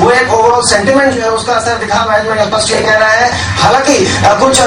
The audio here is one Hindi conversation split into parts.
वो एक ओवरऑल सेंटिमेंट जो है उसका असर दिखा, मैनेजमेंट स्पष्ट ये कह रहा है। हालांकि कुछ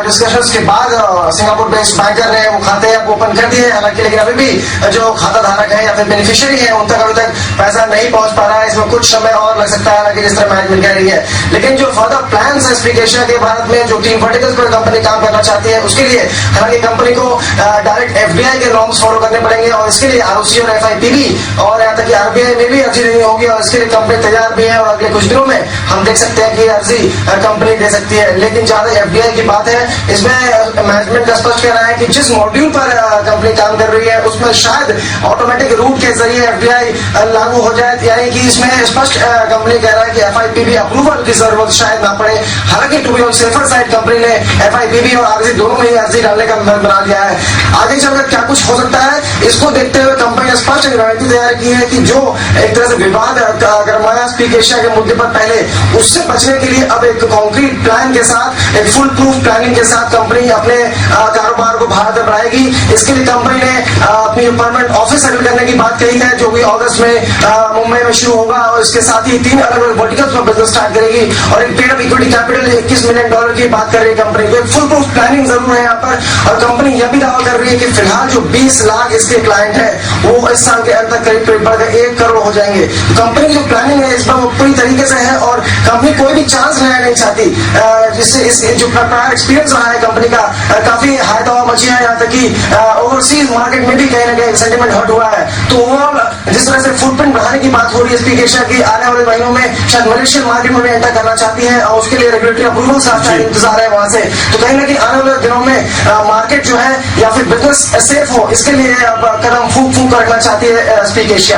डिस्कशंस के बाद सिंगापुर बेस्ड बैंकर ने वो खाते ओपन कर दिए, हालांकि लेकिन अभी भी जो खाता धारक है या फिर बेनिफिशियरी है उन तक अभी तक पैसा नहीं पहुंच पा रहा है। इसमें कुछ समय और लग सकता है, हालांकि जिस तरह मैनेजमेंट कह रही है। लेकिन जो फर्दर प्लान है एस्पिकेशिया के भारत में जो 3 वर्टिकल्स पर कंपनी काम करना चाहती है उसके लिए हालांकि कंपनी को डायरेक्ट एफडीआई के नॉर्म्स फॉलो करने पड़ेंगे और इसके लिए आरओसी और एफआईपीबी और यहाँ तक कि आरबीआई में भी अर्जी देनी होगी और इसके लिए कंपनी तैयार भी है और अगले कुछ दिनों में हम देख सकते हैं कि अर्जी कंपनी दे सकती है। लेकिन ज्यादा एफडीआई की बात है, इसमें मैनेजमेंट का स्पष्ट कहना है कि जिस मॉड्यूल पर कंपनी काम कर रही है उसमें शायद ऑटोमेटिक रूट के जरिए एफडीआई लागू हो जाए, यानी कि इसमें स्पष्ट कंपनी कह रहा है कि एफआईपीबी अप्रूवल की जरूरत शायद ना पड़े। हालांकि to be on safer side company ने एफआईपीबी और आरजी दोनों में ही अर्जी डालने का बना दिया है। आगे चलकर क्या कुछ हो सकता है इसको देखते हुए कंपनी ने स्पष्ट रणनीति तैयार की है कि जो एक तरह से विवाद गरमाया एस्पिकेशिया के मुद्दे पर पहले, उससे बचने के लिए अब एक कॉन्क्रीट प्लान के साथ, एक फुल प्रूफ प्लानिंग के साथ कंपनी अपने कारोबार को भारत में बढ़ाएगी। इसके लिए कंपनी ने अपनी परमानेंट ऑफिस सेटल करने की बात कही है जो भी अगस्त में मुंबई में शुरू होगा और इसके साथ ही 3 अलग अलग वर्टिकल्स में बिजनेस स्टार्ट करेगी और एक paid of equity capital $21 million की बात कर रही है कंपनी। तो एक फुल प्रूफ प्लानिंग जरूर है यहाँ पर और कंपनी यह भी दावा कर रही है कि फिलहाल जो 20 लाख इसके क्लाइंट है वो इस साल के अंत तक करीब बढ़कर 1 करोड़ हो जाएंगे। कंपनी की जो प्लानिंग है इस पर वो पूरी तरीके से है और कंपनी कोई भी चांस लेना नहीं चाहती, जिससे इस जो प्रायर एक्सपीरियंस रहा है कंपनी का काफी हाई दवा मची है, यहाँ तक कि ओवरसीज मार्केट में भी कहीं ना कहीं सेंटिमेंट हर्ट हुआ है। तो ओवरऑल जिस तरह से फुटप्रिंट बढ़ाने की बात हो रही है एस्पिकेशिया की, आने वाले महीनों में शायद मलेशियन मार्केट में भी एंटर करना चाहती है और उसके लिए रेगुलेटरी अप्रूवल का इंतजार है वहां से। तो कहीं ना कहीं आने वाले दिनों में मार्केट जो है या फिर बिजनेस सेफ हो इसके लिए कदम फूंक कर रखना चाहती है एस्पिकेशिया।